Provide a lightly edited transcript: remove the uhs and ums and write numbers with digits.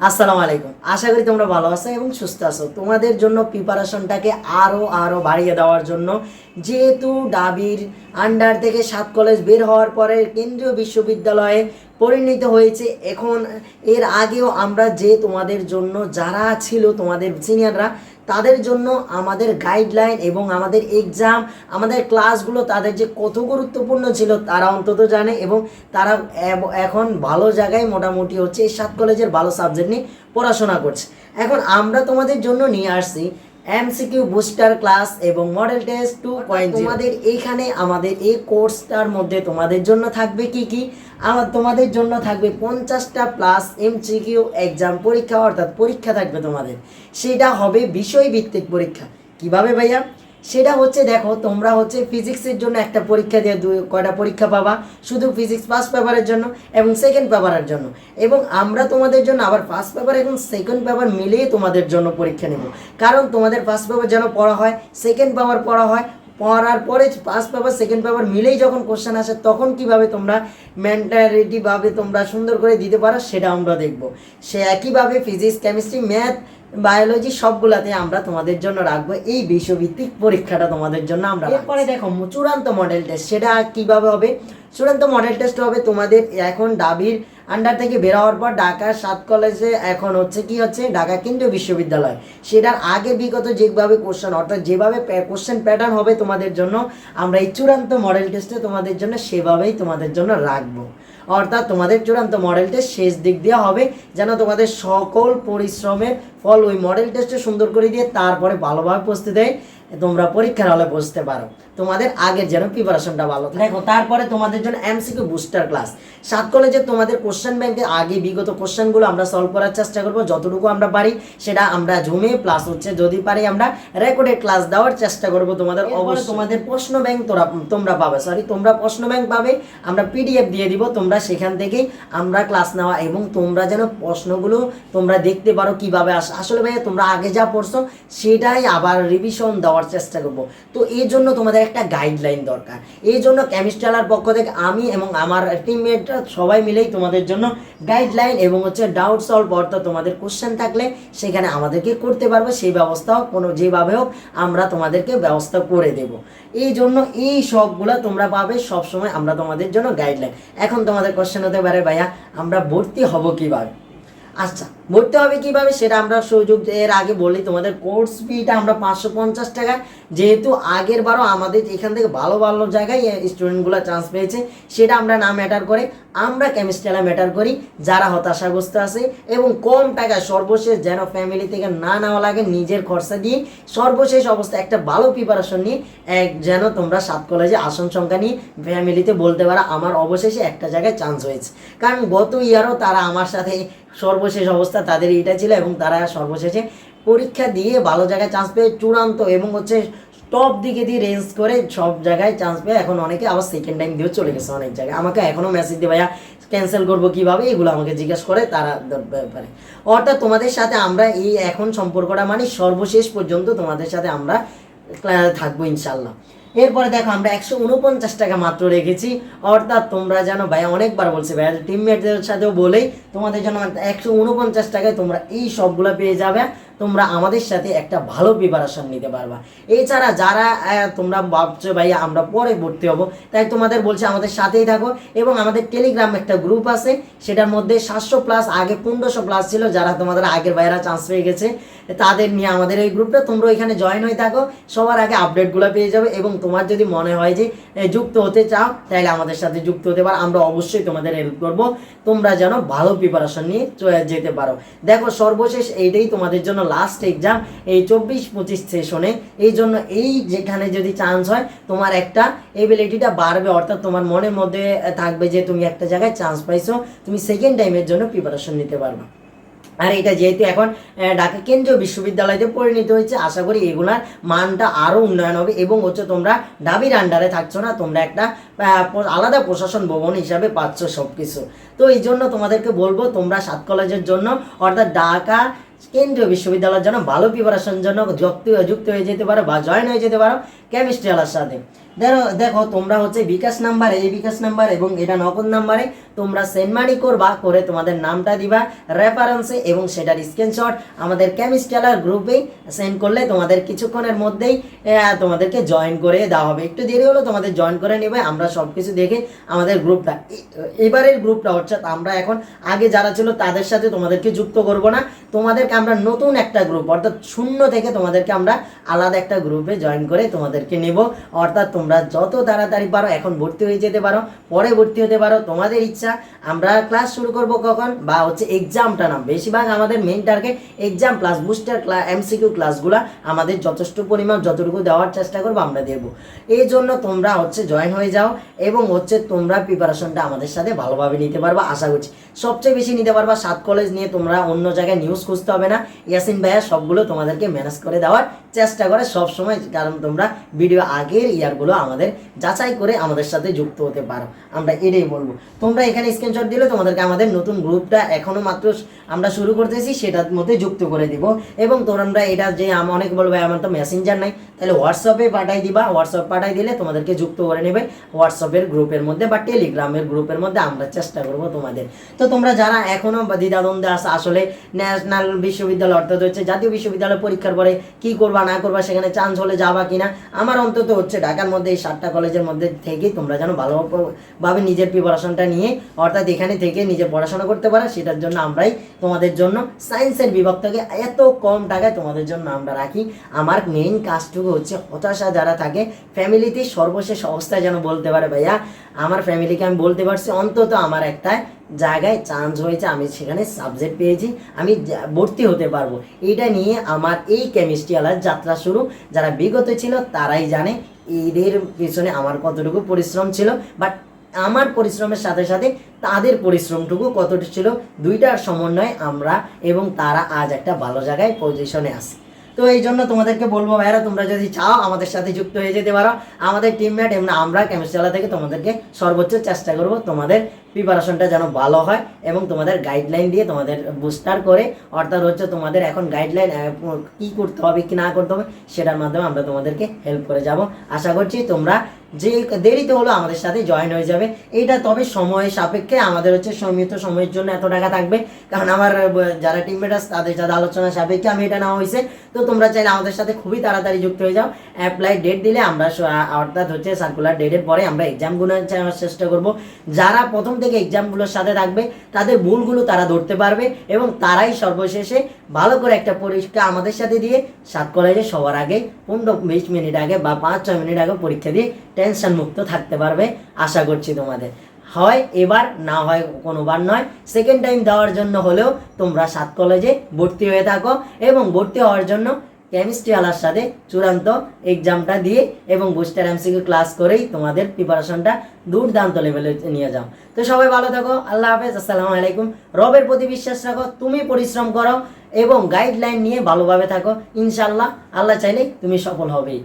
আসসালামু আলাইকুম। আশা করি তোমরা ভালো আছো এবং সুস্থ আছো। তোমাদের জন্য প্রিপারেশনটাকে আরও বাড়িয়ে দেওয়ার জন্য, যেহেতু ডাবির আন্ডার থেকে 7 কলেজ বের হওয়ার পরে কেন্দ্রীয় বিশ্ববিদ্যালয়ে পরিণত হয়েছে। এখন এর আগেও আমরা যে তোমাদের জন্য যারা ছিল তোমাদের সিনিয়ররা, তাদের জন্য আমাদের গাইডলাইন এবং আমাদের এক্সাম, আমাদের ক্লাসগুলো তাদের যে কত গুরুত্বপূর্ণ ছিল তারা অন্তত জানে, এবং তারা এখন ভালো জায়গায় মোটামুটি হচ্ছে এই 7 কলেজের ভালো সাবজেক্ট নিয়ে পড়াশোনা করছে। এখন আমরা তোমাদের জন্য নিয়ে আসছি এমসিকিউ বুস্টার ক্লাস এবং মডেল টেস্ট 2.0। তোমাদের এইখানে আমাদের এই কোর্সটার মধ্যে তোমাদের জন্য থাকবে কি তোমাদের জন্য থাকবে 50টা প্লাস এমসিকিউ এক্সাম পরীক্ষা, অর্থাৎ পরীক্ষা থাকবে তোমাদের। সেটা হবে বিষয়ভিত্তিক পরীক্ষা। কিভাবে ভাইয়া? সেটা হচ্ছে, দেখো তোমরা হচ্ছে ফিজিক্সের জন্য একটা পরীক্ষা দিয়ে কয়টা পরীক্ষা পাবা, শুধু ফিজিক্স ফার্স্ট পেপারের জন্য এবং সেকেন্ড পেপারের জন্য। এবং আমরা তোমাদের জন্য আবার ফার্স্ট পেপার এবং সেকেন্ড পেপার মিলিয়ে তোমাদের জন্য পরীক্ষা নেব। কারণ তোমাদের ফার্স্ট পেপার যেন পড়া হয়, সেকেন্ড পেপার পড়া হয়, পড়ার পরে ফার্স্ট পেপার সেকেন্ড পেপার মিলেই যখন কোশ্চেন আসে তখন কিভাবে তোমরা মেন্টালিটিভাবে তোমরা সুন্দর করে দিতে পারো সেটা আমরা দেখব। সে একইভাবে ফিজিক্স, কেমিস্ট্রি, ম্যাথ, বায়োলজি সবগুলাতে আমরা তোমাদের জন্য রাখবো এই বিষয়ভিত্তিক পরীক্ষাটা তোমাদের জন্য আমরা। এরপরে দেখো চূড়ান্ত মডেল টেস্ট, সেটা কিভাবে হবে? চূড়ান্ত মডেল টেস্ট হবে তোমাদের এখন ডাবির আন্ডার থেকে বের হওয়ার পর ঢাকা 7 কলেজে এখন হচ্ছে ঢাকা কেন্দ্রীয় বিশ্ববিদ্যালয়। সেটার আগে বিগত যেভাবে কোশ্চেন, অর্থাৎ যেভাবে কোশ্চেন প্যাটার্ন হবে তোমাদের জন্য, আমরা এই চূড়ান্ত মডেল টেস্টে তোমাদের জন্য সেভাবেই তোমাদের জন্য রাখবো। অর্থাৎ তোমাদের চূড়ান্ত মডেল টেস্ট শেষ দিক দিয়ে হবে, যেন তোমাদের সকল পরিশ্রমের ফল ওই মডেল টেস্টে সুন্দর করে দিয়ে তারপরে ভালোভাবে প্রস্তুতি দেয় তোমরা পরীক্ষার হলে বসতে পারো। তোমাদের আগের যেন প্রিপারেশনটা ভালো থাকে। দেখো তারপরে তোমাদের জন্য এমসিকিউ বুস্টার ক্লাস। 7 কলেজে তোমাদের কোশ্চেন ব্যাংকে আগে বিগত কোশ্চেনগুলো আমরা সলভ করার চেষ্টা করবো, যতটুকু আমরা পারি সেটা আমরা জমে প্লাস যদি পারি আমরা রেকর্ডেড ক্লাস দেওয়ার চেষ্টা করবো তোমাদের। অবশ্যই তোমাদের প্রশ্ন ব্যাংক তোমরা পাবে, তোমরা প্রশ্ন ব্যাংক পাবে, আমরা পিডিএফ দিয়ে দিব, তোমরা সেখান থেকেই আমরা ক্লাস নেওয়া এবং তোমরা যেন প্রশ্নগুলো তোমরা দেখতে পারো কিভাবে আসলে ভাইয়া তোমরা আগে যা পড়ছো সেটাই আবার রিভিশন দেওয়ার চেষ্টা করবো। তো এই জন্য তোমাদের একটা গাইডলাইন দরকার। এই জন্য কেমিস্ট্রিয়ালার পক্ষ থেকে আমি এবং আমার টিমমেটরা সবাই মিলেই তোমাদের জন্য গাইডলাইন এবং ডাউট সলভ, অর্থাৎ তোমাদের কোশ্চেন থাকলে সেখানে আমাদেরকে করতে পারবে সেই ব্যবস্থাও যেভাবে হোক আমরা তোমাদেরকে ব্যবস্থা করে দেব। এই জন্য এই সবগুলো তোমরা পাবে সবসময়, আমরা তোমাদের জন্য গাইডলাইন। এখন তোমাদের কোশ্চেন হতে পারে ভাইয়া আমরা ভর্তি হব কিভাবে? আচ্ছা, ভর্তি হবে কিভাবে সেটা আমরা সুযোগ এর আগে বলি। তোমাদের কোর্স ফিটা আমরা 550 টাকা, যেহেতু আগের বারও আমাদের এখান থেকে ভালো ভালো জায়গায় স্টুডেন্টগুলো চান্স পেয়েছে, সেটা আমরা না ম্যাটার করে আমরা কেমিস্ট্রিয়ালা ম্যাটার করি। যারা হতাশাগ্রস্ত আছে এবং কম টাকায় সর্বশেষ যেন ফ্যামিলি থেকে না নেওয়া লাগে, নিজের খরচা দিয়ে সর্বশেষ অবস্থা একটা ভালো প্রিপারেশন নিয়ে যেন তোমরা 7 কলেজে আসন সংখ্যা নিয়ে ফ্যামিলিতে বলতে পারো আমার অবশেষে একটা জায়গায় চান্স হয়েছে। কারণ গত ইয়ারও তারা আমার সাথে সর্বশেষ অবস্থা তাদের এটা ছিল এবং তারা সর্বশেষে পরীক্ষা দিয়ে ভালো জায়গায় চান্স পেয়ে চূড়ান্ত এবং টপ দিকে দিয়ে রেঞ্জ করে সব জায়গায় চান্স পেয়ে এখন অনেকে আবার সেকেন্ড টাইম দিয়েও চলে গেছে অনেক জায়গায়। আমাকে এখনও মেসেজ দিয়ে ভাইয়া ক্যান্সেল করবো কীভাবে, এগুলো আমাকে জিজ্ঞেস করে তারা ব্যাপারে। অর্থাৎ তোমাদের সাথে আমরা এই এখন সম্পর্কটা মানে সর্বশেষ পর্যন্ত তোমাদের সাথে আমরা থাকবো ইনশাল্লাহ। এরপরে দেখো আমরা 149 টাকা মাত্র রেখেছি, অর্থাৎ তোমরা জানো ভাইয়া অনেকবার বলছে ভাইয়া টিমমেটদের সাথেও বলেই তোমাদের জন্য 149 টাকায় তোমরা এই সবগুলো পেয়ে যাবে। তোমরা আমাদের সাথে একটা ভালো প্রিপারেশন নিতে পারবা। এছাড়া যারা তোমরা ভাবছো ভাইয়া আমরা পরে ভর্তি হবো, তাই তোমাদের বলছি আমাদের সাথেই থাকো। এবং আমাদের টেলিগ্রাম একটা গ্রুপ আছে, সেটার মধ্যে 700 প্লাস, আগে 1500 প্লাস ছিল, যারা তোমাদের আগের ভাইয়ারা চান্স পেয়ে গেছে তাদের নিয়ে আমাদের এই গ্রুপটা, তোমরা ওইখানে জয়েন হয়ে থাকো, সবার আগে আপডেটগুলো পেয়ে যাবে। এবং তোমার যদি মনে হয় যে যুক্ত হতে চাও তাহলে আমাদের সাথে যুক্ত হতে পারো, আমরা অবশ্যই তোমাদের হেল্প করব, তোমরা যেন ভালো প্রিপারেশন নিয়ে যেতে পারো। দেখো সর্বশেষ এইটাই তোমাদের জন্য লাস্ট এক্সাম এই 24-25 সেশনে। এই জন্য এই যেখানে যদি চান্স হয় তোমার একটা এবিলিটিটা বাড়বে, অর্থাৎ তোমার মনের মধ্যে থাকবে যে তুমি একটা জায়গায় চান্স পাইছো, তুমি সেকেন্ড টাইমের জন্য প্রিপারেশন নিতে পারবে। আর এটা যেহেতু এখন ঢাকা কেন্দ্রীয় বিশ্ববিদ্যালয়তে পরিণত হয়েছে, আশা করি এগুলার মানটা আরও উন্নয়ন হবে। এবং তোমরা ডাবির আন্ডারে থাকছো না, তোমরা একটা আলাদা প্রশাসন ভবন হিসাবে পাচ্ছ সব কিছু। তো এই জন্য তোমাদেরকে বলবো তোমরা 7 কলেজের জন্য, অর্থাৎ ঢাকা কেন্দ্রীয় বিশ্ববিদ্যালয়ের জন্য ভালো প্রিপারেশনের জন্য যুক্ত হয়ে যেতে পারো বা জয়েন হয়ে যেতে পারো কেমিস্ট্রিয়ালার সাথে। দেখো তোমরা হচ্ছে বিকাশ নাম্বারে, এই বিকাশ নাম্বার এবং এটা নগদ নাম্বারে তোমরা সেন্ড মানি করবা, করে তোমাদের নামটা দিবা রেফারেন্সে এবং সেটার স্ক্রিনশট আমাদের কেমিস্ট্রিয়ালার গ্রুপে সেন্ড করলে তোমাদের কিছুক্ষণের মধ্যেই তোমাদেরকে জয়েন করে দেওয়া হবে। একটু দেরি হলো তোমাদের জয়েন করে নেবে, আমরা সব কিছু দেখে আমাদের গ্রুপটা এবারের গ্রুপটা অর্থাৎ আমরা এখন আগে যারা ছিল তাদের সাথে তোমাদেরকে যুক্ত করব না, তোমাদেরকে আমরা নতুন একটা গ্রুপ অর্থাৎ শূন্য থেকে তোমাদেরকে আমরা আলাদা একটা গ্রুপে জয়েন করে তোমাদেরকে নেব। অর্থাৎ তোমরা যত তাড়াতাড়ি পারো এখন ভর্তি হয়ে যেতে পারো, পরে ভর্তি হতে পারো, তোমাদের ইচ্ছা। আমরা ক্লাস শুরু করব কখন বা হচ্ছে এক্সামটা না, বেশিরভাগ আমাদের main target exam plus booster MCQ ক্লাসগুলো আমাদের যথেষ্ট পরিমাণ যতটুকু দেওয়ার চেষ্টা করবো আমরা দেবো। এই জন্য তোমরা হচ্ছে জয়েন হয়ে যাও এবং হচ্ছে তোমরা প্রিপারেশনটা আমাদের সাথে ভালোভাবে নিতে পারবা আশা করছি। সবচেয়ে বেশি নিতে পারবা 7 কলেজ নিয়ে, তোমরা অন্য জায়গায় নিউজ খুঁজতে হবে না। ইয়াসিন ভাইয়া সবগুলো তোমাদেরকে ম্যানেজ করে দেওয়ার চেষ্টা করে সব সময়, কারণ তোমরা ভিডিও আগের ইয়ারগুলো আমাদের যাচাই করে আমাদের সাথে যুক্ত হতে পারো, আমরা এটাই বলবো। তোমরা এখানে স্ক্রিনশট দিলে তোমাদেরকে আমাদের নতুন গ্রুপটা এখনো মাত্র আমরা শুরু করতেছি সেটার মধ্যে যুক্ত করে দিব। এবং তোমরা এটা যে অনেক বলবে আমার তো মেসেঞ্জার নাই, তাহলে হোয়াটসঅ্যাপে পাঠাই দিবা, হোয়াটসঅ্যাপ পাঠাই দিলে তোমাদেরকে যুক্ত করে নেবে হোয়াটসঅ্যাপের গ্রুপের মধ্যে বা টেলিগ্রামের গ্রুপের মধ্যে, আমরা চেষ্টা করবো তোমাদের। তো তোমরা যারা এখনও দ্বিধাদ্বন্দ্বে আসে আসলে ন্যাশনাল বিশ্ববিদ্যালয় অর্থাৎ হচ্ছে জাতীয় বিশ্ববিদ্যালয় পরীক্ষার পরে কি করবা না করবা, সেখানে চান্স হলে যাবা কিনা, আমার অন্তত হচ্ছে ঢাকার মধ্যে এই 7টা কলেজের মধ্যে থেকে তোমরা যেন ভালোভাবে নিজের প্রিপারেশনটা নিয়ে অর্থাৎ এখানে থেকে নিজে পড়াশোনা করতে পারো, সেটার জন্য আমরাই তোমাদের জন্য সায়েন্সের বিভাগ থেকে এত কম টাকায় তোমাদের জন্য আমরা রাখি। আমার মেইন কাজটুকু হচ্ছে হতাশা যারা থাকে ফ্যামিলিতে সর্বশেষ অবস্থায় যেন বলতে পারে ভাইয়া আমার ফ্যামিলিকে আমি বলতে পারছি অন্তত আমার একটা জায়গায় চান্স হয়েছে, আমি সেখানে সাবজেক্ট পেয়েছি, আমি ভর্তি হতে পারবো। এটা নিয়ে আমার এই কেমিস্ট্রিওয়ালার যাত্রা শুরু। যারা বিগত ছিল তারাই জানে এদের পিছনে আমার কতটুকু পরিশ্রম ছিল, বাট আমার পরিশ্রমের সাথে সাথে তাদের পরিশ্রমটুকু কতটুকু ছিল, দুইটার সমন্বয়ে আমরা এবং তারা আজ একটা ভালো জায়গায় পজিশনে আছে। তো এই জন্য তোমাদেরকে বলবো ভাইরা, তোমরা যদি চাও আমাদের সাথে যুক্ত হয়ে যেতে পারো, আমাদের টিমমেট এমনি আমরা কেমিস্ট্রিওয়ালা থেকে তোমাদেরকে সর্বোচ্চ চেষ্টা করব তোমাদের প্রিপারেশনটা যেন ভালো হয় এবং তোমাদের গাইডলাইন দিয়ে তোমাদের বুস্টার করে, অর্থাৎ হচ্ছে তোমাদের এখন গাইডলাইন কী করতে হবে কি না করতে হবে সেটার মাধ্যমে আমরা তোমাদেরকে হেল্প করে যাব। আশা করছি তোমরা যে দেরিতে হলো আমাদের সাথে জয়েন হয়ে যাবে। এইটা তবে সময় সাপেক্ষে আমাদের হচ্ছে সীমিত সময়ের জন্য এত টাকা থাকবে, কারণ আমার যারা টিমমেট আছে তাদের সাথে আলোচনা সাপেক্ষে আমি এটা নেওয়া হয়েছে। তো তোমরা চাইলে আমাদের সাথে খুবই তাড়াতাড়ি যুক্ত হয়ে যাও। অ্যাপ্লাই ডেট দিলে আমরা অর্থাৎ হচ্ছে সার্কুলার ডেটের পরে আমরা এক্সামগুলো চেষ্টা করব। যারা প্রথম থেকে এক্সামগুলোর সাথে থাকবে তাদের ভুলগুলো তারা ধরতে পারবে এবং তারাই সর্বশেষে ভালো করে একটা পরীক্ষা আমাদের সাথে দিয়ে 7 কলেজে সবার আগে 15-20 মিনিট আগে বা 5-6 মিনিট আগে পরীক্ষা দিয়ে টেনশন মুক্ত থাকতে পারবে। আশা করছি তোমাদের হয় এবার, না হয় কোনোবার নয়, সেকেন্ড টাইম দেওয়ার জন্য হলেও তোমরা 7 কলেজে ভর্তি হয়ে থাকো এবং ভর্তি হওয়ার জন্য কেমিস্ট্রিওয়ালার সাথে চূড়ান্ত এক্সামটা দিয়ে এবং বুস্টার এমসিকিউ ক্লাস করেই তোমাদের প্রিপারেশনটা দুর্দান্ত লেভেলে নিয়ে যাও। তো সবাই ভালো থাকো, আল্লাহ হাফেজ, আসসালামু আলাইকুম। রবের প্রতি বিশ্বাস রাখো, তুমি পরিশ্রম করো এবং গাইডলাইন নিয়ে ভালোভাবে থাকো, ইনশাল্লাহ আল্লাহ চাইলে তুমি সফল হবেই।